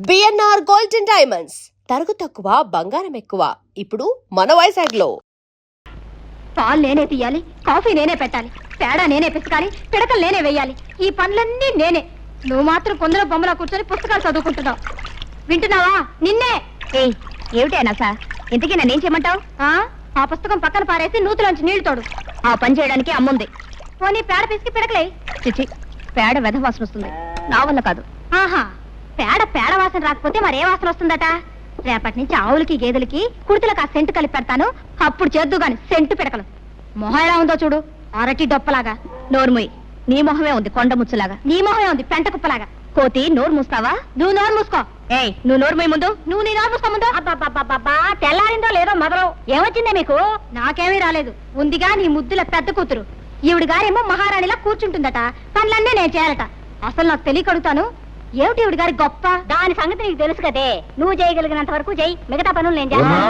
BNR golden diamonds తరుగు తక్కువ బంగారం ఎక్కువ. ఇప్పుడు మన వైజాగ్లో. పాలు నేనే తీయాలి, కాఫీ నేనే పెట్టాలి, పేడ నేనే పిసకాలి, పిడకలు నేనే వేయాలి. ఈ పనులన్నీ నేనే. నువ్వు మాత్రం కొందరు బొమ్మలా కూర్చొని పుస్తకాలు చదువుకుంటున్నావు. వింటున్నావా? నిన్నే. ఏమిటైనా సార్, ఇంతకీ నన్నేం చేయమంటావు? ఆ పుస్తకం పక్కన పారేసి నూతులోంచి నీళ్లు తోడు. ఆ పని చేయడానికి అమ్ముంది. పోనీ పేడ పిసికి పిడకలే. చిచి, పేడ వెధవాసన వస్తుంది, నా వల్ల కాదు. ఆహా, పేడ వాసన రాకపోతే మరే వాసన వస్తుందట? రేపటి నుంచి ఆవులకి గేదెలకి కుర్తులకు ఆ సెంటు కలిపి పెడతాను, అప్పుడు చేద్దు గాని సెంటు పిడకలు. మొహం ఎలా ఉందో చూడు, అరటి డొప్పలాగా. నోరుముయి, నీ మొహమే ఉంది కొండ ముచ్చులాగా. నీ మొహమే ఉంది పెంట కుప్పలాగా. కోతి, నోరు మూస్తావా? నువ్వు నోరు మూసుకో. ఏయ్, నువ్వు నోరుమోయి ముందు. నువ్వు నీ నోరు మూసుకో ముందు. అబ్బా, తెల్లారిందో లేదో మొదలు. ఏమొచ్చిందే మీకు? నాకేమీ రాలేదు. ఉందిగా నీ ముద్దుల పెద్ద కూతురు. ఈవిడ గారేమో మహారాణిలా కూర్చుంటుందట, పనులన్నీ నేను చేయాలట. అసలు నాకు తెలియకడుగుతాను, ఏమిటి ఈవిడ గారి గొప్ప? దాని సంగతి నీకు తెలుసు కదే. నువ్వు చేయగలిగినంత వరకు చెయ్యి, మిగతా పనులు నేను చేస్తాను.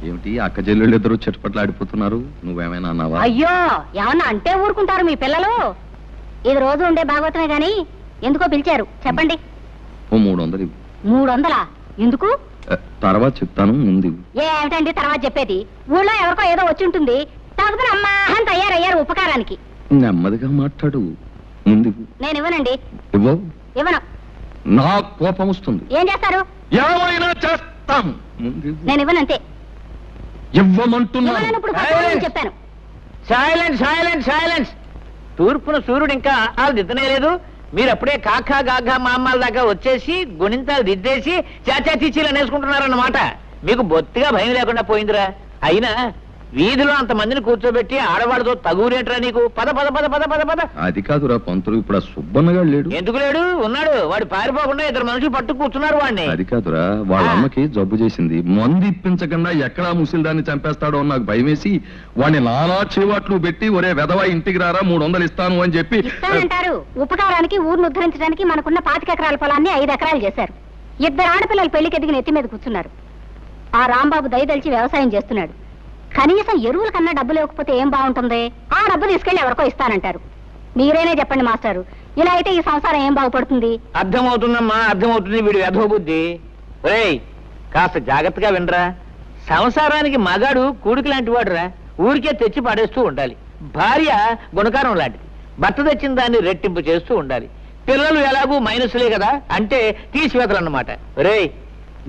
ఏమిటి అక్క చెల్లెళ్ళు ఇద్దరు చెట్టుపట్లు ఆడిపోతున్నారు? నువ్వేమైనా అన్నావా? అయ్యో, ఏమన్నా అంటే ఊరుకుంటారు మీ పిల్లలు. ఇది రోజు ఉండే భాగవతమే గాని ఎందుకో పిలిచారు చెప్పండి. ఓ 300. 300? ఎందుకు? తర్వాత చెప్తాను, ముందు. ఏమిటండి తర్వాత చెప్పేది? ఊళ్ళో ఎవరికో ఏదో వచ్చి ఉంటుంది, తాగుతున్న అమ్మా అని తయారయ్యారు ఉపకారానికి. నెమ్మదిగా మాట్లాడు, ముందు. నేను ఇవ్వనండి. ఇవ్వను. నా కోపం వస్తుంది. ఏం చేస్తారు? ఏమైనా చేస్తాం. నేను ఇవ్వనంతే. ఇవ్వమంటున్నాను. ఇప్పుడు చెప్పాను. సైలెన్స్. తూర్పున సూర్యుడు ఇంకా దిద్దనే లేదు, మీరు అప్పుడే కాకా గాఘా మామాల దాకా వచ్చేసి గుణింతాలు దిద్దేసి చాచా చీచీలు అనేసుకుంటున్నారన్నమాట. మీకు బొత్తిగా భయం లేకుండా పోయిందిరా. అయినా వీధిలో అంత మందిని కూర్చోబెట్టి ఆడవాడితో తగురేట్రా నీకు? పద పద పద పద పద పద. అది కాదురా పంతులు, ఇప్పుడు ఆ సుబ్బన్నగాడు లేడు. ఎందుకు లేడు? ఉన్నాడు. వాడు పారిపోకుండా 2 మనుషులు పట్టు కూర్చున్నారు వాడిని. అది కాదురా, వాళ్ళ అమ్మకి జబ్బు చేసింది. మందు ఇప్పించకుండా ఎక్కడా ముసిల్దాన్ని చంపేస్తాడో నాకు భయమేసి వాడిని నానా చేవాట్లు పెట్టి, ఒరే వెధవా ఇంటికి రారా 300 ఇస్తాను అని చెప్పి. ఇస్తానంటారు. ఉపకారానికి ఊరిని ఉద్ధరించడానికి మనకున్న 25 ఎకరాల పొలాన్ని 5 ఎకరాలు చేశారు. 2 ఆడపిల్లలు పెళ్లికి ఎదిగిన ఎత్తి మీద కూర్చున్నారు. ఆ రాంబాబు దయదలిచి వ్యవసాయం చేస్తున్నాడు. కనీసం ఎరువుల కన్నా డబ్బు లేకపోతే ఏం బాగుంటుంది? ఆ డబ్బు తీసుకెళ్లి ఎవరికో ఇస్తానంటారు. మీరేనే చెప్పండి మాస్టారు, ఇలా అయితే ఈ సంసారం ఏం బాగుపడుతుంది? అర్థమవుతుందమ్మా, అర్థమవుతుంది వీడి వ్యధో బుద్ధి. ఒరేయ్, కాస్త జాగ్రత్తగా వినరా. సంసారానికి మగాడు కూడికి లాంటి వాడురా. ఊరికే తెచ్చి పడేస్తూ ఉండాలి. భార్య గుణకారం లాంటిది, భర్త తెచ్చిన దాన్ని రెట్టింపు చేస్తూ ఉండాలి. పిల్లలు ఎలాగూ మైనస్లే కదా, అంటే తీసివేతలన్నమాట. ఒరేయ్,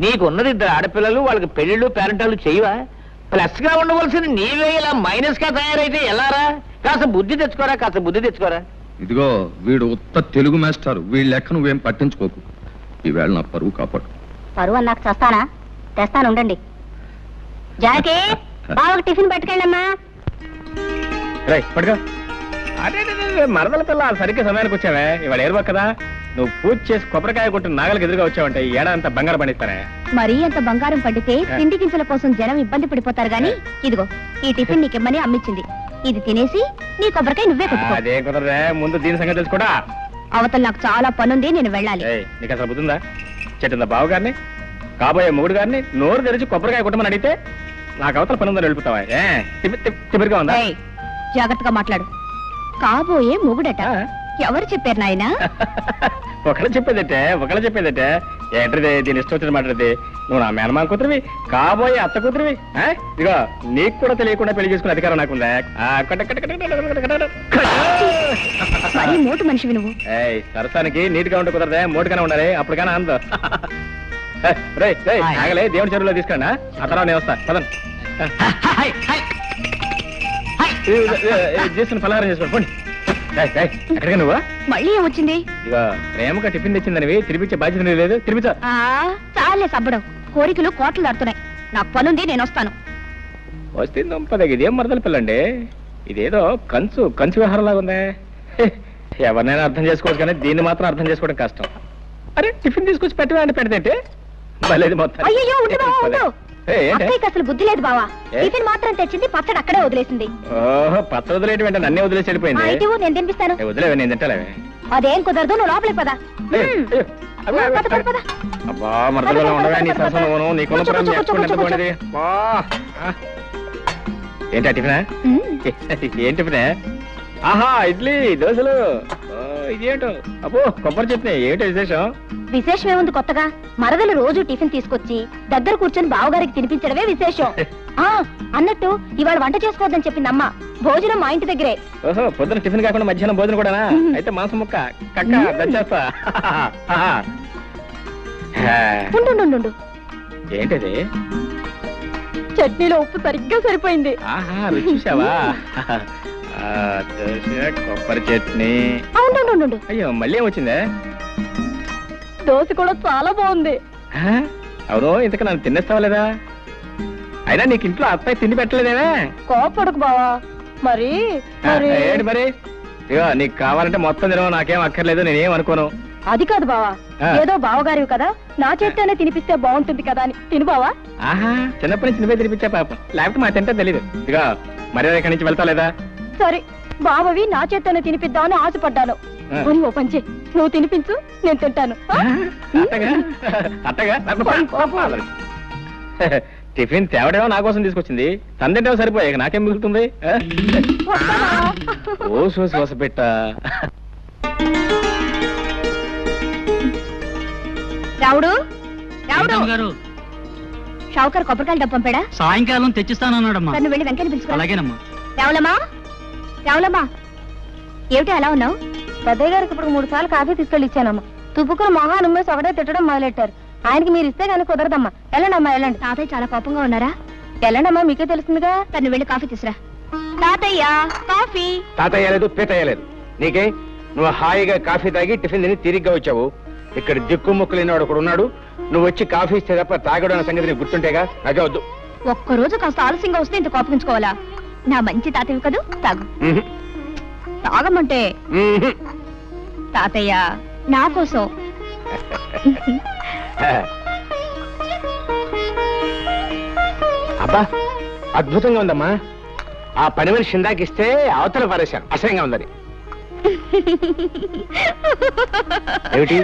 నీకున్నది 2 ఆడపిల్లలు, వాళ్ళకి పెళ్లిళ్ళు పేరెంటాలు చేయవా? ప్లస్ గా ఉండవలసిన నీవే ఇలా మైనస్ గా తయారైతే ఎలారా? కాస్త బుద్ధి తెచ్చుకోరా. ఇదిగో వీడు ఉత్త తెలుగు మాస్టారు, వీళ్ళ లెక్క నువ్వేం పట్టించుకోకు. ఈవేళ నా పరువు కాపాడు. పరువు అన్నాక చేస్తానా? తెస్తాను ఉండండి. జానకి, బావకు టిఫిన్ పట్టుకెళ్ళమ్మా. అదే మరదల పిల్ల సరిగ్గా సమయానికి వచ్చావే. ఇవాళ ఏరువా కదా, నువ్వు పూజ చేసి కొబ్బరికాయ కొట్టిన నాగలికి ఎదురుగా వచ్చావంటే ఈ ఏడాదంతా బంగారం పండిస్తానే. మరీ అంత బంగారం పండితే తిండి గింజల కోసం జనం ఇబ్బంది పడిపోతారు గాని, ఇదిగో ఈ టిఫిన్ నీకిమ్మని అమ్మిచ్చింది. ఇది తినేసి నీ కొబ్బరికాయ నువ్వే కొట్టుకో. అదే కుదరదే, ముందు దీని సంగతి తెలుసుకోడా. అవతల నాకు చాలా పనుంది, నేను వెళ్ళాలి. నీకు అసలు బుద్ధిందా? చెట్టుందా బావ గారిని, కాబోయే మొగుడు గారిని నోరు తెరిచి కొబ్బరికాయ కొట్టమని అడిగితే నాకు అవతల పని ఉందని వెళ్ళిపోతావా? తిమ్మిరిగా ఉందా? జాగ్రత్తగా మాట్లాడు. కాబోయే మొగుడట ఎవరు చెప్పారు నాయనా? ఒకళ్ళు చెప్పేదటే ఏంటది? దీని ఇష్టం వచ్చిన మాట్లాడితే నువ్వు నా మేనమా కూతురివి, కాబోయే అత్త కూతురివి. ఇదిగో నీకు కూడా తెలియకుండా పెళ్లి చేసుకునే అధికారం నాకుందా? మోటు మనిషివి నువ్వు. సరసానికి నీట్గా ఉంటే కుదరదే, మోటుగానే ఉండాలి, అప్పుడు కానీ అందం. ఆగలే, దేవుడి చెరువులో తీసుకురా, ఆ తర్వాత నేను వస్తా. పదండి, చేసుకుని పలహారం చేసుకోండి. పోండి. ఎక్కడికి నువ్వా? మళ్ళీ ఏమొచ్చింది? ఇక ప్రేమగా టిఫిన్ తెచ్చిందనివి తినిపించే బాధ్యత లేదు. తినిపించా. చాలే సబ్బడం, కోరికలు కోట్లు దాడుతున్నాయి. నాకు పనుంది, నేను వస్తాను. వస్తుంది ఇదేం మరదల పిల్లండి, ఇదేదో కంచు వ్యవహారం లాగా ఉందే. ఎవరినైనా అర్థం చేసుకోవచ్చు కానీ దీన్ని మాత్రం అర్థం చేసుకోవడం కష్టం. అరే, టిఫిన్ తీసుకొచ్చి పెట్టవేంటి? పెడితే బలేదు మొత్తం. అయ్యో, అసలు బుద్ధి లేదు బావా. టిఫిన్ మాత్రం తెచ్చింది, పచ్చడి అక్కడే వదిలేసింది. ఓహో, పచ్చడి వదిలేటి వెంట నన్నే వదిలేసి వెళ్ళిపోయింది. నేను తినిపిస్తాను. వదిలేవే, నేను తింటాలేవే. అదేం కుదరదు, నువ్వు లోపలికి పదా. అబ్బా, మరదలో ఉండవే నీ సరసను, నీకున్న ప్రేమ నేర్చుకునేది. ఏంటా టిఫినా? ఏం టిఫినే? ఆహా, ఇడ్లీ దోశలు. ఇదేంటో అబ్బో కొబ్బరి చట్నీ ఏమిటో విశేషం? విశేషం ఏముంది కొత్తగా? మరదలు రోజు టిఫిన్ తీసుకొచ్చి దగ్గర కూర్చొని బావగారికి తినిపించడమే విశేషం. ఆ అన్నట్టు ఇవాళ వంట చేసుకోవద్దని చెప్పింది అమ్మ. భోజనం మా ఇంటి దగ్గరే. ఓహో, పొద్దున టిఫిన్ కాకుండా మధ్యాహ్నం భోజనం కూడానా? అయితే మాంసం ముక్క కక్క దంచేస్తా. ఉండు ఏంటది? చట్నీలో ఉప్పు సరిగ్గా సరిపోయింది. ఆహా, రుచి చూసావా? దోశ కొబ్బరి చట్నీ. ఉండు అయ్యో, మళ్ళీ ఏమొచ్చిందే? దోశ కూడా చాలా బాగుంది. అవును, ఇంతకు నన్ను తినేస్తావా లేదా? అయినా నీకు ఇంట్లో అత్తయ్య తిండి పెట్టలేదేమే? కోపడకు బావా. మరి ఏంటి మరి? ఇగో నీకు కావాలంటే మొత్తం తినవు, నాకేం అక్కర్లేదు, నేనేం అనుకోను. అది కాదు బావా, ఏదో బావగారివి కదా, నా చేత్తోనే తినిపిస్తే బాగుంటుంది కదా అని తిను బావా. ఆహా, చిన్నప్పటి నుంచి నువ్వే తినిపించా పాపం, లేకపోతే మా తింటే తెలీదు. ఇదిగో మరి ఇక్కడి నుంచి వెళ్తా లేదా? సరే, బావవి నా చేత్తోనే తినిపిద్దామని ఆశపడ్డాను. పోనీ ఓ పంచే, నువ్వు తినిపించు, నేను తింటాను. అట్టగా టిఫిన్ తేవడేమో నా కోసం తీసుకొచ్చింది, తందేమో సరిపోయాక నాకేం మిగులుతుంది? ఓ సోస పెట్ట. రావుడు గారు షావుకారు కొబ్బరికాయలు డబ్బు పంపాడా? సాయంకాలం తెచ్చిస్తానన్నాడమ్మా. నువ్వు వెళ్ళి వెంకని పిలుచుకో. అలాగేనమ్మా. రావులమ్మా, ఏమిటి అలా ఉన్నావు? పెద్దయ్య గారికి ఇప్పుడు 3 సార్లు కాఫీ తీసుకెళ్ళి ఇచ్చానమ్మా. తుప్పుకుని మొహాన్ని ఉమ్మేసి ఒకటే తిట్టడం మొదలెట్టారు. ఆయనకి మీరు ఇస్తే కానీ కుదరదమ్మా. వెళ్ళండమ్మా, వెళ్ళండి. తాతయ్య చాలా కోపంగా ఉన్నారా? వెళ్ళండమ్మా, మీకే తెలుస్తుందిగా. తను వెళ్ళి కాఫీ తీసురా. తాతయ్య కాఫీ. తాతయ్య లేదు, పీతయ్య లేదు. నీకే? నువ్వు హాయిగా కాఫీ తాగి టిఫిన్ తిని తిరిగ్గా వచ్చావు. ఇక్కడ దిక్కు ముక్కు లేనివాడు ఒకడు ఉన్నాడు. నువ్వు వచ్చి కాఫీ ఇస్తే తప్ప తాగడం అనే సంగతి నీకు గుర్తుంటేగా. నాకే వద్దు. ఒక్కరోజు కాస్త ఆలస్యంగా వస్తే ఇంత కోపగించుకోవాలా? నా మంచి తాతయ్య కదూ, తాగు. తాగమంటే తాతయ్య నా కోసం. అబ్బా, అద్భుతంగా ఉందమ్మా. ఆ పని మనిషి ఇందాకిస్తే అవతల పారేశాను, అసహ్యంగా ఉందని. ఏమిటి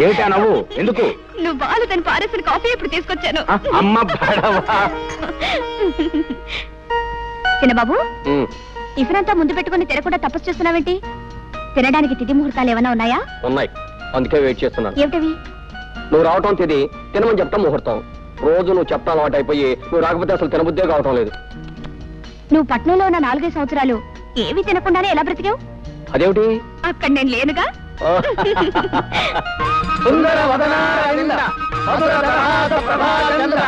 ఏమిటా నవ్వు? ఎందుకు? నువ్వు బాలు తను పారేసిన కాఫీ ఇప్పుడు తీసుకొచ్చాను. అమ్మ బాడవా. చిన్నబాబు, టిఫిన్ అంతా ముందు పెట్టుకుని తినకుండా తపస్సు చేస్తున్నావేంటి? తినడానికి తిథి ముహూర్తాలు ఏమైనా ఉన్నాయా? ఉన్నాయి, అందుకే వెయిట్ చేస్తున్నాను. ఏమిటవి? నువ్వు రావటం తిది, తినమని చెప్తాం ముహూర్తం. రోజు నువ్వు చెప్తా అలవాటు అయిపోయి నువ్వు రాకపోతే అసలు తినబుద్దే కావటం లేదు. నువ్వు పట్నంలో ఉన్న 4-5 సంవత్సరాలు ఏవి తినకుండానే ఎలా బ్రతికావు? అదేమిటి? అక్కడ నేను లేనుగా. సుందర వదన రవింద్ర, మధుర దరహాస ప్రభాచంద్ర,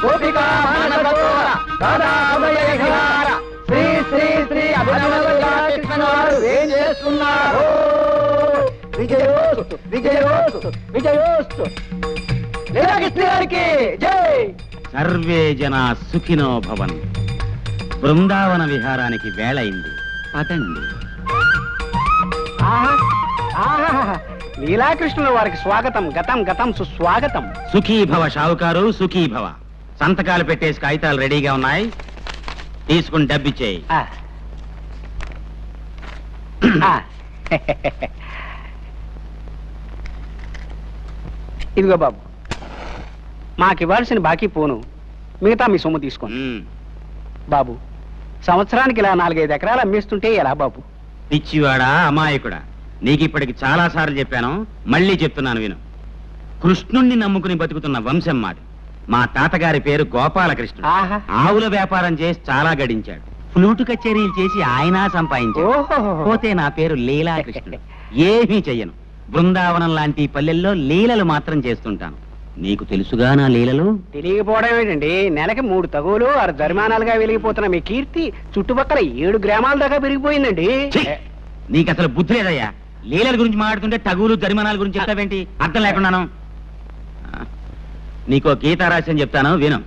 గోపికా మానసరోవర, రాధా హృదయ విహార, శ్రీ శ్రీ శ్రీ అభినవ కృష్ణ వారు ఏం చేస్తున్నారు? విజయోస్తు విజయోస్తు విజయోస్తు. లీలాకృష్ణ గారికి జై. సర్వే జనా సుఖినో భవన్. బృందావన విహారానికి వేళయింది, పదండి. లీలాకృష్ణుల వారికి స్వాగతం, గతం గతం సుస్వాగతం. సుఖీభవ షావుకారు, సుఖీభవ. సంతకాలు పెట్టేసి కాగితాలు రెడీగా ఉన్నాయి, తీసుకుని డబ్బిచ్చేయి. ఇదిగో బాబు, మాకు ఇవ్వాల్సిన బాకీ పోను, మిగతా మీ సొమ్ము తీసుకోండి. బాబు, సంవత్సరానికి ఇలా 4-5 ఎకరాలు అమ్మేస్తుంటే ఎలా బాబు? పిచ్చివాడా, అమాయకుడా, నీకిప్పటికి చాలా సార్లు చెప్పాను, మళ్ళీ చెప్తున్నాను విను. కృష్ణుణ్ణి నమ్ముకుని బతుకుతున్న వంశం మాది. మా తాతగారి పేరు గోపాలకృష్ణుడు. ఆహా. ఆవుల వ్యాపారం చేసి చాలా గడించాడు. ఫ్లూటు కచేరీలు చేసి ఆయన సంపాదించాడు. పోతే నా పేరు లీలాకృష్ణుడు. ఏమీ చెయ్యను. బృందావనం లాంటి పల్లెల్లో లీలలు మాత్రం చేస్తుంటాను. నీకు తెలుసుగా నా లీలలు? తెలియకపోవడం ఏంటండి, నెలకి 3 తగులు 6 జరిమానాలుగా వెలిగిపోతున్న మీ కీర్తి చుట్టుపక్కల 7 గ్రామాల దాకా పెరిగిపోయిందండి. నీకు అసలు బుద్ధి లేదయ్యా. లీలల గురించి మాట్లాడుతుంటే తగులు జరిమానాల గురించి చెప్తావేంటి? అర్థం లేకున్నాను. నీకో గీతారాశ్యం చెప్తాను విను.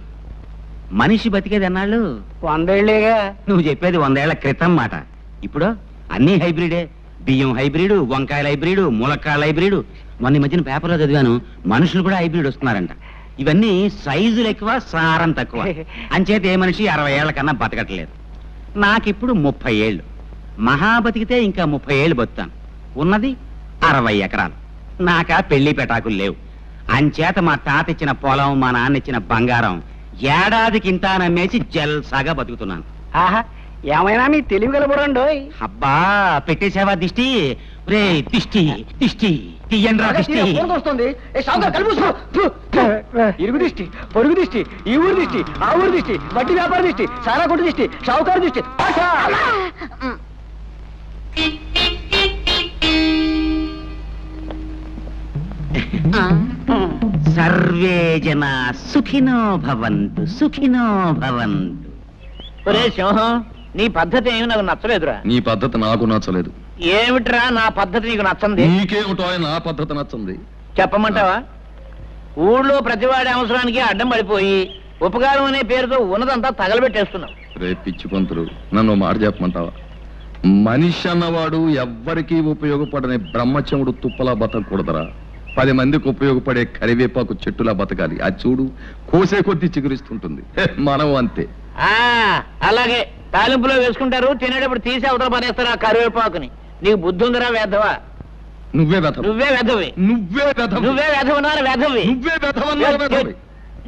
మనిషి బతికేది అన్నాళ్ళు 100 ఏళ్లేగా. నువ్వు చెప్పేది 100 ఏళ్ల క్రితం మాట. ఇప్పుడు అన్ని హైబ్రిడే. బియ్యం హైబ్రిడ్, వంకాయల హైబ్రిడ్, ములక్కాయల హైబ్రిడ్. మొన్న మధ్యన పేపర్లో చదివాను, మనుషులు కూడా హైబ్రిడ్ వస్తున్నారంట. ఇవన్నీ సైజులు ఎక్కువ, సారం తక్కువ. అంచేత ఏ మనిషి 60 ఏళ్ల కన్నా బతకట్లేదు. నాకిప్పుడు 30 ఏళ్ళు. మహా బతికితే ఇంకా 30 ఏళ్ళు బతుకుతాను. ఉన్నది 60 ఎకరాలు. నాకా పెళ్లి పెటాకులు లేవు. అంచేత మా తాత ఇచ్చిన పొలం, మా నాన్న ఇచ్చిన బంగారం ఏడాదికి ఇంత నమ్మేసి జల్సాగా బతుకుతున్నాను. ఆహా, ఏమైనా మీ తెలివి గలబడండోయ్. అబ్బా, పెట్టేసావా దిష్టి? రే దిష్టి దిష్టి తీయండ్రా దిష్టి. వస్తుంది ఇరుగు దిష్టి, పొరుగు దిష్టి, ఈ ఊరు దిష్టి, ఆ ఊరు దిష్టి, వడ్డీ వ్యాపార దిష్టి, సారా కొట్టు దిష్టి, షావుకారు దిష్టి. సర్వే జన సుఖినో భవంతు సుఖినో భవంతు. ఒరే సింహం, నీ పద్ధతి ఏమి నాకు నచ్చలేదురా. నీ పద్ధతి నాకు నచ్చలేదు. ఏమిట్రా నా పద్ధతి నీకు నచ్చంది? నీకేమిటో నా పద్ధతి నచ్చంది. చెప్పమంటావా? ఊళ్ళో ప్రతివాడి అవసరానికి అడ్డం పడిపోయి ఉపకారం అనే పేరుతో ఉన్నదంతా తగలబెట్టేస్తున్నావు. రే పిచ్చి పంతులు, నన్ను మాట చెప్పమంటావా? మనిషి అన్నవాడు ఎవ్వరికీ ఉపయోగపడని బ్రహ్మచముడు తుప్పలా బతకూడదరా. 10 మందికి ఉపయోగపడే కరివేపాకు చెట్టులా బతకాలి. అది చూడు, కోసే కొద్దీ చిగురిస్తుంటుంది. మనం అంతే. అలాగే తాలింపులో వేసుకుంటారు, తినేటప్పుడు తీసి అవతల పడేస్తారు ఆ కరివేపాకుని. నీకు బుద్ధి ఉందిరా వేధవా? నువ్వే వెధవ. నువ్వే వెధవి. నువ్వే వెధవ. నువ్వే వెధవనారు వెధవి. నువ్వే వెధవన్నారు వెధవి.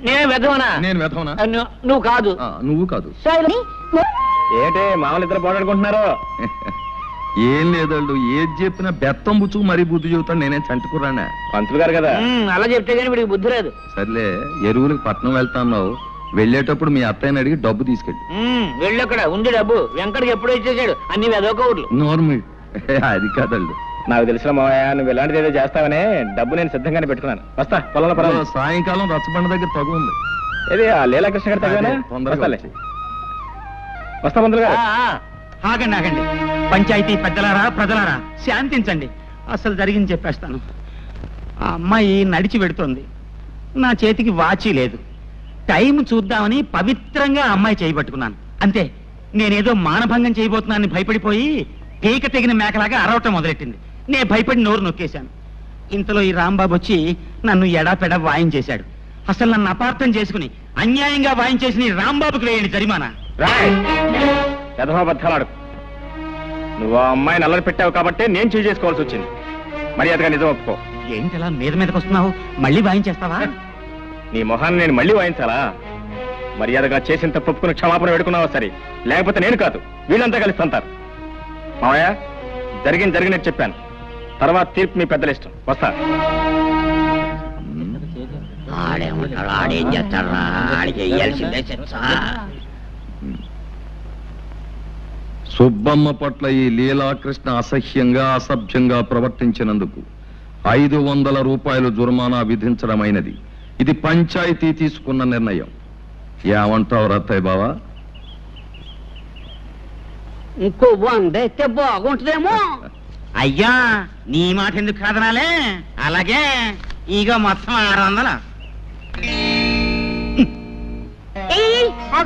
నేను వెధవనా? నేను వెధవనా? నువ్వు కాదు. నువ్వు కాదు. ఏంటి మామూలు ఇద్దరు పోరాడుకుంటున్నారు? ఏం లేదండు, ఏది చెప్పినా బెత్తం బుచ్చు మరీ బుద్ధి చెబుతాను. నేనేం చంటుకురానా? పంతులు గారు కదా. అలా చెప్తే కానీ వీడికి బుద్ధి లేదు. సర్లే, ఎరువులకు పట్నం వెళ్తాన్నావు, వెళ్ళేటప్పుడు మీ అత్తయ్యని అడిగి డబ్బు తీసుకెళ్ళి. వెళ్ళక్కడ ఉంది డబ్బు. వెంకటకి ఎప్పుడో ఇచ్చేసాడు అన్ని వెదవకూడలు. నోర్మి అది కాదండు. నాకు తెలిసిన మావయ్య, నువ్వు ఇలాంటిది ఏదో చేస్తావనే డబ్బు నేను సిద్ధంగానే పెట్టుకున్నాను. వస్తా పొలంలో పర్వాలేదు. సాయంకాలం రచ్చబండ దగ్గర తగు ఉంది. ఏది ఆ లీలాకృష్ణ గారు తగ్గానా? తొందరగా వస్తా పంతులు గారు. ఆగండి ఆగండి, పంచాయతీ పెద్దలారా ప్రజలారా శాంతించండి. అసలు జరిగింది చెప్పేస్తాను. ఆ అమ్మాయి నడిచి పెడుతోంది, నా చేతికి వాచి లేదు. టైం చూద్దామని పవిత్రంగా ఆ అమ్మాయి చేయబట్టుకున్నాను. అంతే, నేనేదో మానభంగం చేయబోతున్నానని భయపడిపోయి పీక తెగిన మేకలాగా అరవటం మొదలెట్టింది. నేను భయపడి నోరు నొక్కేశాను. ఇంతలో ఈ రాంబాబు వచ్చి నన్ను ఎడాపెడా వాయించేశాడు. అసలు నన్ను అపార్థం చేసుకుని అన్యాయంగా వాయించేసిన ఈ రాంబాబుకి వేయండి జరిమానా. యథాబద్ధాలాడు. నువ్వు ఆ అమ్మాయిని అల్లరి పెట్టావు కాబట్టి నేను చేయి చేసుకోవాల్సి వచ్చింది. మర్యాదగా నిజం ఒప్పుకో. ఏంటిలా మీదకి వస్తున్నావు? మళ్ళీ వాయించేస్తావా? నీ మొహాన్ని నేను మళ్ళీ వాయించాలా? మర్యాదగా చేసిన తప్పుకుని క్షమాపణ పెడుకున్నావా సరే, లేకపోతే నేను కాదు వీళ్ళంతా కలిసి తంతారు. మావయ్య, జరిగినట్టు చెప్పాను. తర్వాత తీర్పు మీ పెద్దల ఇష్టం. వస్తా. ఆడేం చేస్తాడా? ఆడికి వేయాల్సిందే శిక్ష. సుబ్బమ్మ పట్ల ఈ లీలాకృష్ణ అసహ్యంగా అసభ్యంగా ప్రవర్తించినందుకు 500 రూపాయలు జుర్మానా విధించడమైనది. ఇది పంచాయతీ తీసుకున్న నిర్ణయం. ఏమంటావు రత్తయ్య బావా? ఇంకో 100 అయితే బాగుంటుందేమో. అయ్యా, నీ మాట ఎందుకు కాదనాలే? అలాగే ఇక మొత్తం 600.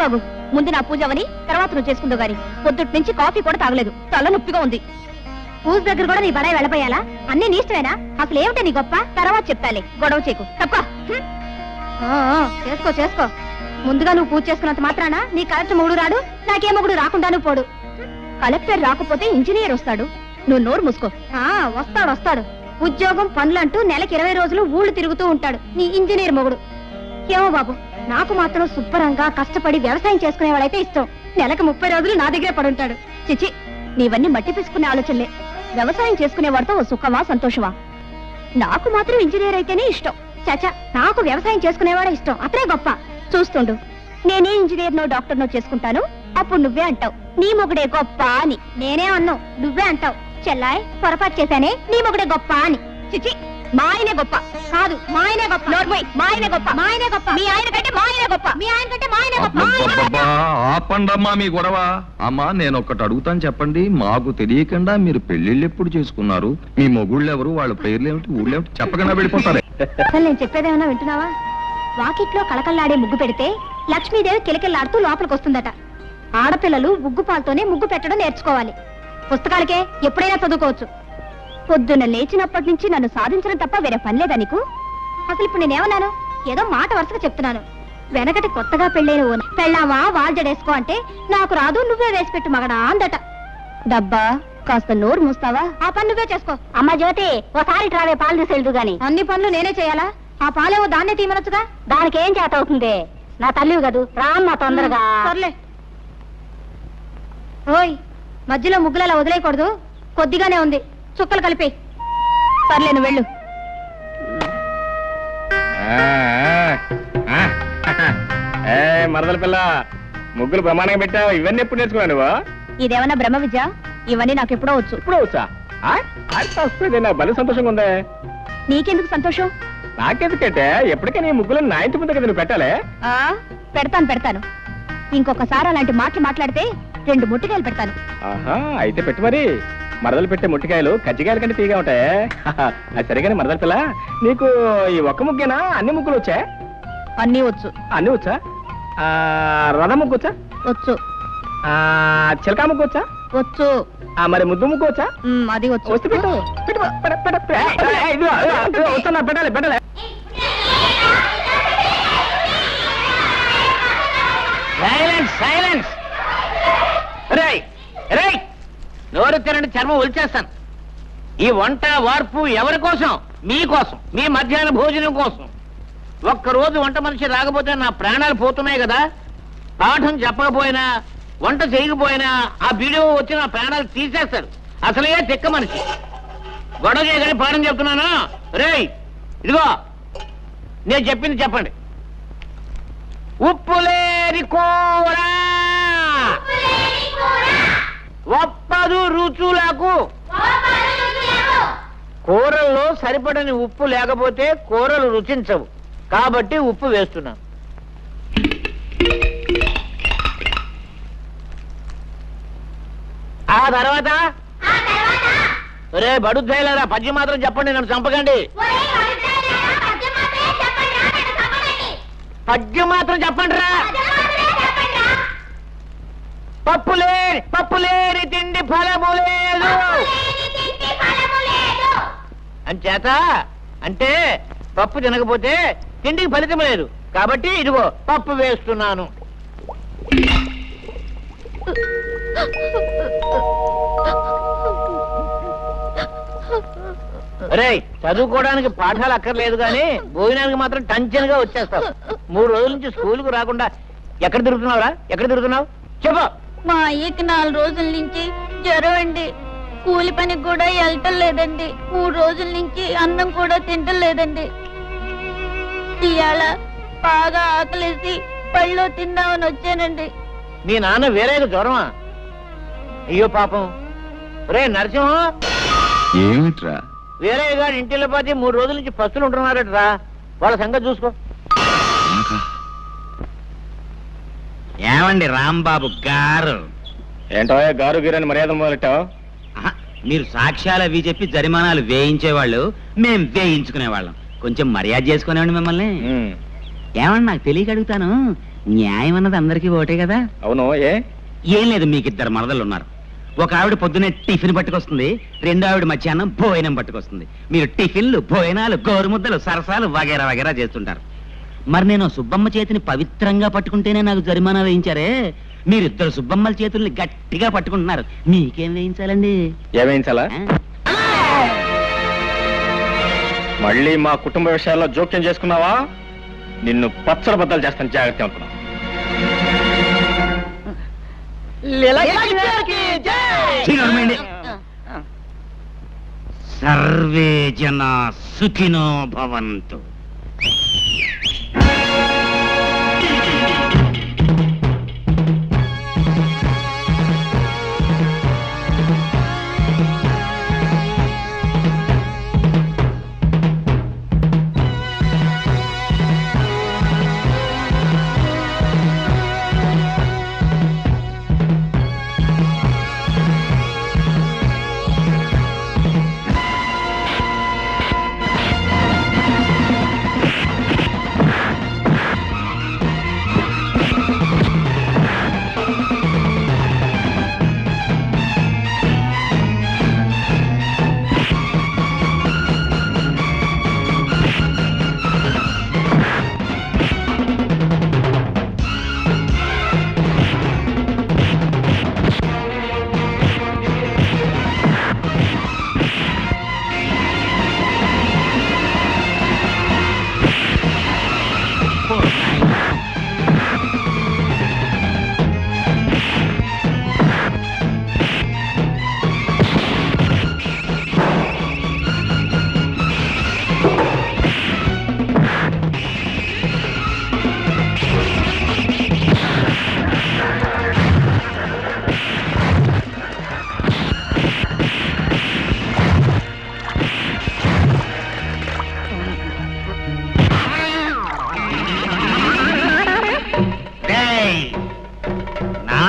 బాబు, ముందు నా పూజ అవని తర్వాత నువ్వు చేసుకుందో గాని పొద్దుటి నుంచి కాఫీ కూడా తాగలేదు. తల నొప్పిగా ఉంది. పూజ దగ్గర కూడా నీ బడాయి వెళ్ళపోయాలా? అన్ని నీ ఇష్టమేనా? అసలు ఏమిటో నీ గొప్ప? తర్వాత చెప్తాలే, గొడవ చేకు. తక్కువ చేసుకో చేసుకో. ముందుగా నువ్వు పూజ చేసుకున్నంత మాత్రాన నీ కలెక్టర్ మొగుడు రాడు, నాకే మొగుడు రాకుండాను పోడు. కలెక్టర్ రాకపోతే ఇంజనీర్ వస్తాడు. నువ్వు నోరు మూసుకో. వస్తాడు. ఉద్యోగం పనులంటూ నెలకి 20 రోజులు ఊళ్ళు తిరుగుతూ ఉంటాడు నీ ఇంజనీర్ మొగుడు. ఏమో బాబు, నాకు మాత్రం శుభ్రంగా కష్టపడి వ్యవసాయం చేసుకునేవాడైతే ఇష్టం. నెలకు 30 రోజులు నా దగ్గరే పడుంటాడు. చిచి, నీవన్నీ మట్టి పిసుకునే ఆలోచనలే. వ్యవసాయం చేసుకునేవాడితో ఓ సుఖమా సంతోషమా? నాకు మాత్రం ఇంజనీర్ అయితేనే ఇష్టం. చాచా, నాకు వ్యవసాయం చేసుకునేవాడే ఇష్టం. అతనే గొప్ప. చూస్తుండు, నేనే ఇంజనీర్నో డాక్టర్నో చేసుకుంటాను. అప్పుడు నువ్వే అంటావు నీ మొగుడే గొప్ప అని. నేనే అన్నావు, నువ్వే అంటావు చెల్లాయ్ పొరపాటు చేశానే, నీ మొగుడే గొప్ప అని. చిచి, మా ఆయనే గొప్ప కాదు, మా ఆయనే గొప్ప. మా ఆయనే గొప్ప, మా ఆయనే గొప్ప. మీ ఆయన కంటే మా ఆయనే గొప్ప, మీ ఆయన కంటే మా ఆయనే గొప్ప. అబ్బబ్బబ్బా, ఆపండమ్మా మీ గొడవ. అమ్మా, నేను ఒక్కటి అడుగుతాను చెప్పండి. మాకు తెలియకుండా మీరు పెళ్లిళ్ళు ఎప్పుడు చేసుకున్నారు? మీ మొగుళ్ళు ఎవరు? వాళ్ళ పేర్లు ఏమిటి, ఊళ్ళో ఏమిటి చెప్పకుండా వెళ్ళిపోతారే. అసలు నేను చెప్పేదేమన్నా వింటున్నావా? వాకిట్లో కళకళ్ళాడే ముగ్గు పెడితే లక్ష్మీదేవి కిలకిల్లాడుతూ లోపలికి వస్తుందట. ఆడపిల్లలు ముగ్గు పాలతోనే ముగ్గు పెట్టడం నేర్చుకోవాలి. పుస్తకాలకే ఎప్పుడైనా చదువుకోవచ్చు. పొద్దున్న లేచినప్పటి నుంచి నన్ను సాధించడం తప్ప వేరే పని లేదా నీకు? అసలు ఇప్పుడు నేనేమన్నాను? ఏదో మాట వరుసగా చెప్తున్నాను. వెనకటి కొత్తగా పెళ్ళైన ఓ పెళ్ళావా వాల్జడేసుకో అంటే నాకు రాదు, నువ్వే వేసి పెట్టు మగడా అందట. డబ్బా, కాస్త నోరు మూస్తావా? ఆ పని నువ్వే చేసుకో. అమ్మ జ్యోతి, ఓసారి ట్రావే పాలు తీసేయదు గాని. అన్ని పనులు నేనే చేయాలా? ఆ పాలేవో దాన్నే తీయమనొచ్చుగా. దానికి ఏం చేత అవుతుంది? నా తల్లివి కదూ, రామ్మా తొందరగా. సర్లే. ఓయ్, మధ్యలో ముగ్గులలా వదిలేయకూడదు. కొద్దిగానే ఉంది, చుక్కలు కలిపే. సర్లే నువ్వు వెళ్ళు. మరదల పిల్ల ముగ్గులు ప్రమాణంగా పెట్టావు. ఇవన్నీ ఎప్పుడు నేర్చుకున్నావు నువ్వు? ఇదేమన్నా బ్రహ్మ విద్య? ఇవన్నీ నాకు ఎప్పుడో వచ్చు. ఇప్పుడు వచ్చా నా భలే సంతోషంగా ఉందే. నీకెందుకు సంతోషం? నాకెందుకంటే ఎప్పటికీ నీ ముగ్గులు నా ఇంటి ముందు కదా నువ్వు పెట్టాలే. ఆ పెడతాను. ఇంకొకసారి అలాంటి మాటలు మాట్లాడితే 2 ముట్టికాయలు పెడతాను. ఆహా, అయితే పెట్టు మరి. మరదలు పెట్టే ముట్టికాయలు కజ్జికాయల కంటే తీగా ఉంటాయి. అది సరిగానే మరదల పిల్ల, నీకు ఈ ఒక్క ముగ్గేనా అన్ని ముగ్గులు వచ్చా? అన్నీ వచ్చు. అన్ని వచ్చా? రథ ముగ్గు వచ్చా? వచ్చు. చిలకా ముగ్గు వచ్చా? వచ్చు. మరి ముద్దు ముగ్గు వచ్చా? అది వచ్చు. వస్తే పెట్టు. వచ్చా, పెట్టాలి. సైలెన్స్. నోరు తిరండి, చర్మం ఒలిచేస్తాను. ఈ వంట వార్పు ఎవరి కోసం? మీకోసం, మీ మధ్యాహ్న భోజనం కోసం. ఒక్కరోజు వంట మనిషి రాకపోతే నా ప్రాణాలు పోతున్నాయి కదా. పాఠం చెప్పకపోయినా, వంట చేయకపోయినా ఆ వీడియో వచ్చి నా ప్రాణాలు తీసేస్తారు. అసలే తిక్క మనిషి. గొడవ చేయగానే పాఠం చెప్తున్నాను. రేయ్ ఇదిగో, నేను చెప్పింది చెప్పండి. ఉప్పులేని కూర ఒప్పదు రుచులకు. కూరల్లో సరిపడని ఉప్పు లేకపోతే కూరలు రుచించవు. కాబట్టి ఉప్పు వేస్తున్నాను. ఆ తర్వాత రే బడుద్దాయిలారా, పద్యం మాత్రం చెప్పండి, నన్ను చంపకండి. పద్యం మాత్రం చెప్పండి రా. పప్పులేని తిండి ఫలము లేదు అంచేత, అంటే పప్పు తినకపోతే తిండికి ఫలితం లేదు. కాబట్టి ఇదిగో పప్పు వేస్తున్నాను. రే చదువుకోవడానికి పాఠాలు అక్కర్లేదు కానీ భోజనానికి మాత్రం టెన్షన్గా వచ్చేస్తావు. 3 రోజుల నుంచి స్కూల్కు రాకుండా ఎక్కడ తిరుగుతున్నావు చెప్పు. మా అయ్యకి 4 రోజుల నుంచి జ్వరం అండి. కూలి పనికి కూడా వెళ్ళటం లేదండి. 3 రోజుల నుంచి అన్నం కూడా తింటం లేదండి. ఇవాళ బాగా ఆకలేసి పళ్ళు తిందామని వచ్చానండి. నీ నాన్న వేరేగా జ్వరమా? అయ్యో పాపం. రే నరసింహం, ఏమిట్రా? వేరే గారి ఇంటిలో పోతే 3 రోజుల నుంచి పస్తులు ఉంటున్నారటరా. వాళ్ళ సంగతి చూసుకో. ఏమండి రాంబాబు గారు? ఏంటో గారు గీరని మర్యాద మొదలెట్టావు? మీరు సాక్ష్యాలు అవి చెప్పి జరిమానాలు వేయించేవాళ్ళు, మేం వేయించుకునేవాళ్ళం. కొంచెం మర్యాద చేసుకునేవాడి మిమ్మల్ని. ఏమన్నా నాకు తెలియక అడుగుతాను, న్యాయం అన్నది అందరికీ ఒకటే కదా? అవును. ఏం లేదు, మీకు 2 మరదలు ఉన్నారు. ఒక ఆవిడ పొద్దున్నే టిఫిన్ పట్టుకొస్తుంది, 2వ ఆవిడ మధ్యాహ్నం భోజనం పట్టుకొస్తుంది. మీరు టిఫిన్లు, భోజనాలు, గోరుముద్దలు, సరసాలు వగేరా వగేరా చేస్తుంటారు. మరి నేను సుబ్బమ్మ చేతిని పవిత్రంగా పట్టుకుంటేనే నాకు జరిమానా వేయించారే. మీరిద్దరు సుబ్బమ్మల చేతుల్ని గట్టిగా పట్టుకుంటున్నారు, మీకేం వేయించాలండి? ఏమేయించాలా? మళ్ళీ మా కుటుంబ విషయాల్లో జోక్యం చేసుకున్నావా నిన్ను పచ్చడి బద్దలు చేస్తాను, జాగ్రత్త అనుకున్నావు. సర్వే జన సుఖినో భవంతు.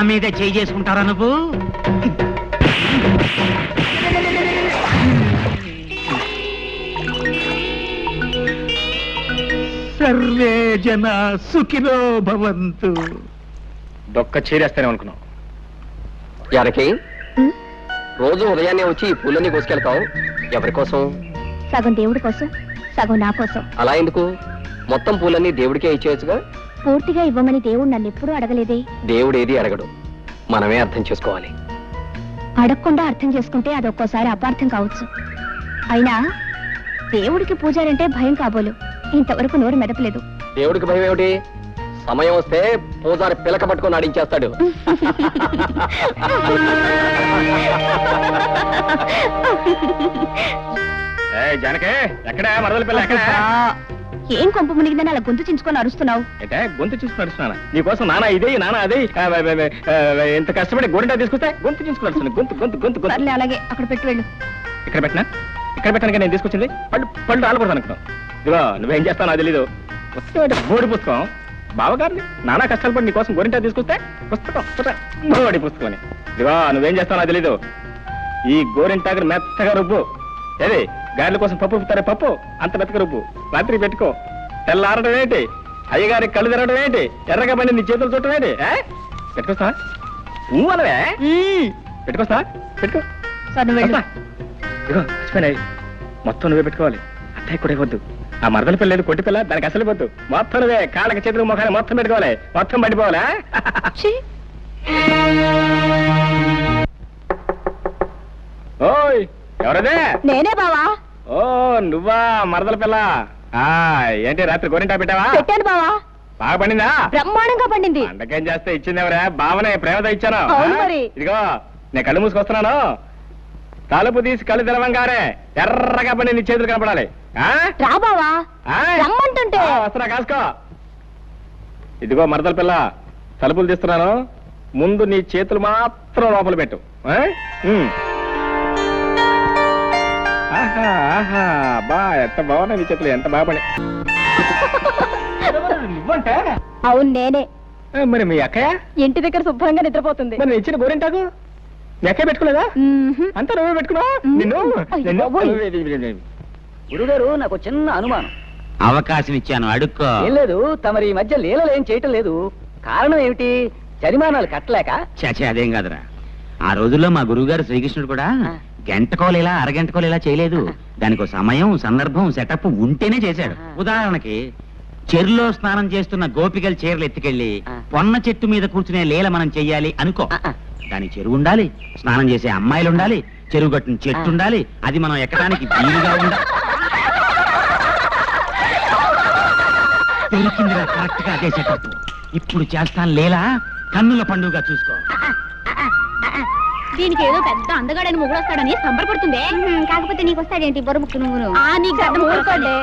మీద చేయి చేసుకుంటారా నువ్వు? సర్వే జన సుఖినో భవంతు. దొక్క చీరేస్తానే అనుకున్నావు. జానకి, రోజు ఉదయాన్నే వచ్చి ఈ పూలన్నీ కోసుకెళ్తావు. ఎవరి కోసం? సగం దేవుడి కోసం, సగం నా కోసం. అలా ఎందుకు? మొత్తం పూలన్నీ దేవుడికే ఇచ్చేయచ్చుగా. పూర్తిగా ఇవ్వమని దేవుడు నన్ను ఎప్పుడూ అడగలేదే. దేవుడు ఏది అడగడు, మనమే అర్థం చేసుకోవాలి. అడగకుండా అర్థం చేసుకుంటే అదొక్కోసారి అపార్థం కావచ్చు. అయినా దేవుడికి పూజారంటే భయం కాబోలు. ఇంతవరకు నోరు మెదపలేదు. దేవుడికి భయం ఏమిటి? సమయం వస్తే పూజారి పిలక పట్టుకొని ఆడించేస్తాడు. జానకే, ఎక్కడ మరదల పిల్ల ఎక్కడ? ఏం కొంప మునిగిందని అలా గొంతు చించుకొని అరుస్తున్నావు? అంటే గొంతు చూసుకుని నడుస్తున్నాను నీకోసం. నానా ఇదే నానా అదే ఎంత కష్టపడి గోరింటా తీసుకొస్తే గొంతు చూసుకుని నడుస్తున్నాను. గొంతు గొంతు గొంతు గొంతు. సర్లే, అలాగే అక్కడ పెట్టి వెళ్ళు. ఇక్కడ పెట్టినా? ఇక్కడ పెట్టాను నేను తీసుకొచ్చింది పళ్ళు పళ్ళు రాలకూడదు అనుకున్నాను. ఇదిగో నువ్వేం చేస్తానో తెలీదు. పుస్తకం బోడి పుస్తకం. బావగారిని నానా కష్టాలు పడి నీకోసం గోరింటా తీసుకొస్తే పుస్తకం బోడి పుస్తకం అని. ఇదిగో నువ్వేం చేస్తానో తెలీదు. ఈ గోరింటాకు మెత్తగా రుబ్బు. ఏది గారెల కోసం పప్పు రుబ్బుతారే, పప్పు అంత మెత్తగా రుబ్బు. రాత్రి పెట్టుకో. తెల్లారడం ఏంటి? అయ్యగారి కళ్ళు తెరవడం ఏంటి? ఎర్రగా పడి నీ చేతులు చుట్టం ఏంటి? పెట్టుకొస్తా అనవే. పెట్టుకొస్తా పెట్టుకో. ఇదిగో మర్చిపోయినాయి, మొత్తం నువ్వే పెట్టుకోవాలి. అత్తయ్య కూడా ఇవ్వద్దు. ఆ మరదల పిల్ల లేదు, కొట్టి పిల్ల, దానికి అసలు ఇవ్వద్దు. మొత్తం నువ్వే కాళ్ళకి చేతులకు ముఖాన్ని మొత్తం పెట్టుకోవాలి. మొత్తం పడిపోవాలా? ఓయ్ ఎవరదే? నేనే బావా. ఓ నువ్వా మరదల పిల్ల? ఏంటి రాత్రి గోరింటా పెట్టావా? పెట్టాను బావా. బాగా పండిందా? బ్రహ్మాండంగా పండింది. అంతకేం చేస్తే ఇచ్చిందెవరా? బావనే ప్రేమతో ఇచ్చాను. అవును మరి. ఇదిగో నేను కళ్ళు మూసుకొస్తున్నాను. తలుపు తీసి కళ్ళు తెరవంగానే ఎర్రగా పని నీ చేతులు కనపడాలి. రా బావా, రమ్మంటుంటే. వస్తున్నా, కాసుకో. ఇదిగో మరదల పిల్ల, తలుపులు తీస్తున్నాను. ముందు నీ చేతులు మాత్రం లోపల పెట్టు. ఆహా ఆహా, బా ఎంత బాగున్నాయి నీ చేతులు, ఎంత బాగా పని. నువ్వంటే? అవును నేనే. మరి మీ అక్కయ్య ఇంటి దగ్గర శుభ్రంగా నిద్రపోతుంది. మరి ఇచ్చిన గోరింటాకు మీ అక్కయ్య పెట్టుకోలేదా? అంతా నువ్వే పెట్టుకున్నావు. గురుగారు, నాకు చిన్న అనుమానం. అవకాశం ఇచ్చాను, అడుక్కో. ఏం లేదు, తమరి ఈ మధ్య లీలలు ఏం చేయటం లేదు. కారణం ఏమిటి? జరిమానాలు కట్టలేక? చచ్చే అదేం కాదురా. ఆ రోజుల్లో మా గురువుగారు శ్రీకృష్ణుడు కూడా గంటకోలేలా అరగంటకోలేలా చేయలేదు. దానికి సమయం, సందర్భం, సెటప్ ఉంటేనే చేశాడు. ఉదాహరణకి చెరులో స్నానం చేస్తున్న గోపికల చీరలు ఎత్తుకెళ్ళి పొన్న చెట్టు మీద కూర్చునే లీల మనం చెయ్యాలి అనుకో. దానికి చెరువు ఉండాలి, స్నానం చేసే అమ్మాయిలు ఉండాలి, చెరువు గట్టున చెట్టు ఉండాలి, అది మనం ఎక్కడానికి వీలుగా ఉండాలి. దొరికిందిరా కరెక్ట్ గా అదే సెటప్. ఇప్పుడు చేస్తాను లీలా, కన్నుల పండుగ చూసుకో. దీనికి ఏదో పెద్ద అందగాడని మొగుడొస్తాడని సంబరపడుతుంది. కాకపోతే నీకు వస్తాడేంటి బొర ముక్కు నువ్వు? నీకు ఊరుకోండి.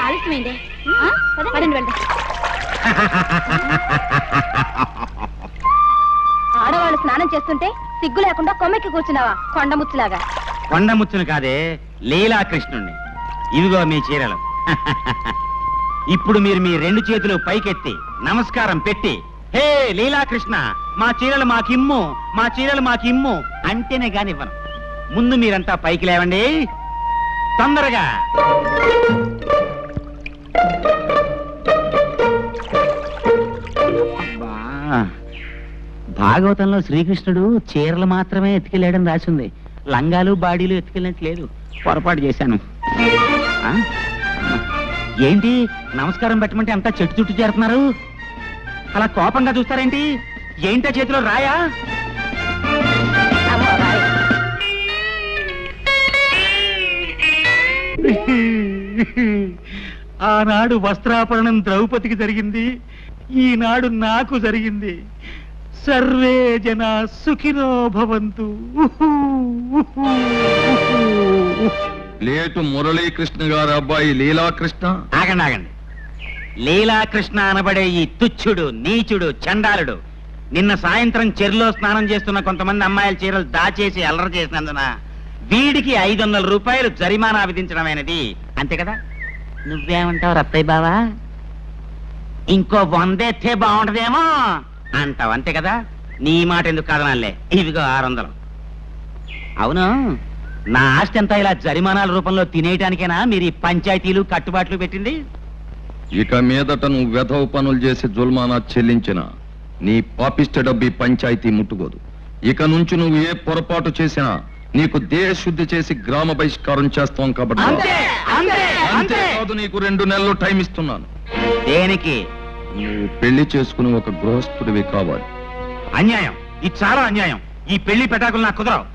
ఆలస్యమైంది, పదండి వెళ్దాం. ఆడవాళ్ళు స్నానం చేస్తుంటే సిగ్గు లేకుండా కొమ్మెక్కి కూర్చున్నావా కొండముచ్చులాగా? కొండముచ్చును కాదే, లీలాకృష్ణుణ్ణి. ఇదిగో మీ చీరలు. ఇప్పుడు మీరు మీ రెండు చేతులు పైకెత్తి నమస్కారం పెట్టి, హే లీలాకృష్ణ, మా చీరలు మాకిమ్ము, మా చీరలు మాకిమ్ము అంటేనే కానివ్వను. ముందు మీరంతా పైకి లేవండి, తొందరగా. భాగవతంలో శ్రీకృష్ణుడు చీరలు మాత్రమే ఎత్తుకెళ్ళాడని రాసింది. లంగాలు బాడీలు ఎత్తుకెళ్ళినట్లేదు. పొరపాటు చేశాను. ఏంటి నమస్కారం పెట్టమంటే అంతా చెట్టు చుట్టూ చేరుతున్నారు? అలా కోపంగా చూస్తారేంటి? ఏంటో చేతిలో రాయా? ఆనాడు వస్త్రాపరణం ద్రౌపదికి జరిగింది, ఈనాడు నాకు జరిగింది. సర్వే జన సుఖినో భవంతు. లేటు మురళీకృష్ణ గారు అబ్బాయి లీలాకృష్ణ. ఆగండి ఆగండి. లీలాకృష్ణ అనబడే ఈ తుచ్చుడు, నీచుడు, చండాలుడు నిన్న సాయంత్రం చెరులో స్నానం చేస్తున్న కొంతమంది అమ్మాయిల చీరలు దాచేసి అల్లరి చేసినందున వీడికి 500 రూపాయలు జరిమానా విధించడమైనది. అంతే కదా? నువ్వేమంటావు రత్తయ్య బావా? ఇంకో 100 ఎత్తే బాగుంటదేమో అంటావు అంతే కదా. నీ మాట ఎందుకు కాదనాలే, ఇదిగో 600. అవును, నా ఆస్తి అంతా ఇలా జరిమానాల రూపంలో తినేయటానికేనా మీరు ఈ పంచాయతీలు కట్టుబాట్లు పెట్టింది? ఇక మీదట నువ్వు వెధవ పనులు చేసి జుల్మానా చెల్లించిన నీ పాపిష్ట డబ్బు ఈ పంచాయతీ ముట్టుకోదు. ఇక నుంచి నువ్వు ఏ పొరపాటు చేసినా నీకు దేశశుద్ధి చేసి గ్రామ బహిష్కారం చేస్తాం కాబట్టి అంతేకాదు, నీకు 2 నెలలు టైం ఇస్తున్నాను. దేనికి? నువ్వు పెళ్లి చేసుకుని ఒక గృహస్థుడివి కావాలి. అన్యాయం, ఇది చాలా అన్యాయం. ఈ పెళ్లి పెటాకులు నాకు కుదరవు.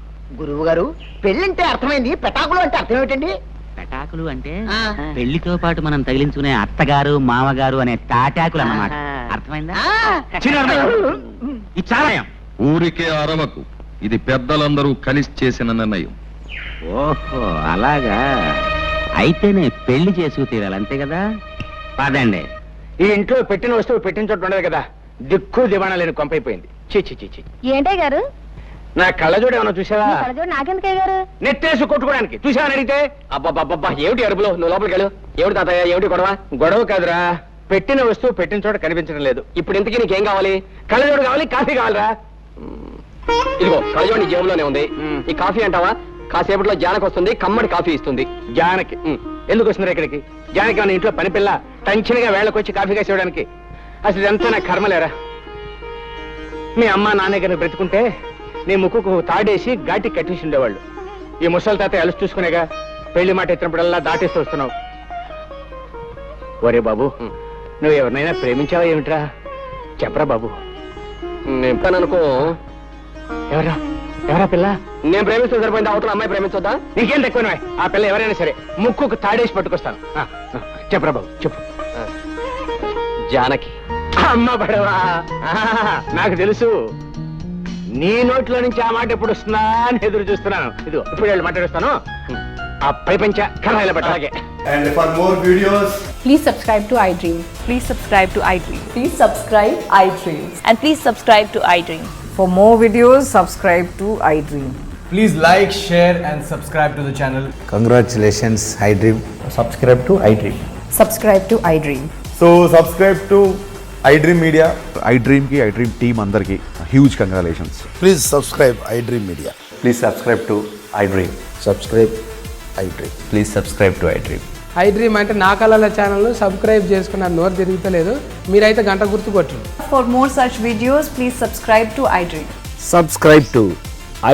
గురువు గారు, పెళ్ళంటే అర్థమైంది, పెటాకులు అంటే అర్థం ఏమిటండి? పెటాకులు అంటే ఆ. పెళ్లితో పాటు మనం తగిలించుకునే అత్తగారు మామగారు అనే తాటాకులు అన్నమాట. అర్థమైందా? ఇది చాలా అన్యాయం. ఊరికే అరవకు, ఇది పెద్దలందరూ కలిసి చేసిన నిర్ణయం. ఓహో అలాగా, అయితేనే పెళ్లి చేసుకు తీరాలి అంతే కదా. పదండి. ఈ ఇంట్లో పెట్టిన వస్తువు పెట్టిన చోట ఉండదు కదా, దిక్కు దివాణా లేని కొంపైపోయింది. చీ. ఏంటే గారు? నా కళ్ళజోడు ఏమన్నా చూసావా? నాకెందుకే గారు? నెట్టేసి కొట్టుకోవడానికి. చూసావని అడిగితే అబ్బా ఏమిటి అరుపులో, నువ్వు లోపలికి వెళ్ళు. ఏమిటి తాతయ్య, ఏమిటి గొడవ కాదురా, పెట్టిన వస్తువు పెట్టిన చోట కనిపించడం లేదు. ఇప్పుడు ఇంతకీ నీకేం కావాలి? కళ్ళజోడు కావాలి, కాఫీ కావాలరా? ఇదిగో కళ్ళజోడు నీ జేబులోనే ఉంది. ఈ కాఫీ అంటావా? కాసేపట్లో జానకి వస్తుంది, కమ్మడి కాఫీ ఇస్తుంది. జానకి ఎందుకు వస్తున్నారు ఇక్కడికి? జానకి మన ఇంట్లో పని పిల్ల టెన్షన్గా వేళకొచ్చి కాఫీ కాసి ఇవ్వడానికి. అసలు ఇదంతా నా కర్మలేరా. మీ అమ్మ నాన్న గారిని బ్రతుకుంటే నీ ముక్కుకు తాడేసి ఘాటి కట్టేసి ఉండేవాళ్ళు. ఈ ముసలి తాత అలసి చూసుకునేగా పెళ్లి మాట ఎత్తినప్పుడల్లా దాటేస్తూ వస్తున్నావు. ఒరే బాబు, నువ్వు ఎవరినైనా ప్రేమించావా ఏమిట్రా? చెప్పరా బాబు. నేను అనుకో. ఎవరా పిల్ల? నేను ప్రేమిస్తే సరిపోయింది, అవతల అమ్మాయి ప్రేమించొద్దా? నీకేం తక్కువ. ఆ పిల్ల ఎవరైనా సరే ముక్కుకు తాడేసి పట్టుకొస్తాను. చెప్పరా బాబు, చెప్పు. జానకి. అమ్మ పడవా, నాకు తెలుసు. నీ నోట్లో నుంచి ఆ మాట ఎప్పుడు వస్తుందా అని ఎదురు చూస్తున్నాను. ఇదిగో ఇప్పుడు వెళ్ళి మాట్లాడుస్తాను. ఆ పై పంచ కర్రాయిల పట్ట. అలాగే. And for more videos, Please subscribe to iDream. Please subscribe to iDream. Please subscribe iDream. And please subscribe to iDream. For more videos, subscribe to iDream. please like, share and subscribe to the channel. Congratulations, iDream. Subscribe to iDream. Subscribe to iDream. So subscribe to iDream Media. iDream ki iDream team andarki huge congratulations. Please subscribe iDream Media. Please subscribe to iDream. Subscribe iDream. Please subscribe to iDream. iDream అంటే నా కళల channel subscribe చేసుకున్న నోరు తిరుగుతలేదు, మీరైతే గంట గుర్తు కొట్టండి. For more such videos, please subscribe to iDream. Subscribe to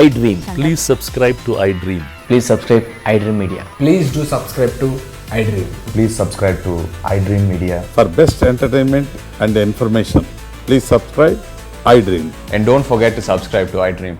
iDream. Please subscribe to iDream. Please subscribe iDream Media. Please do subscribe to iDream. Please subscribe to iDream Media. For best entertainment and information, please subscribe iDream. And don't forget to subscribe to iDream.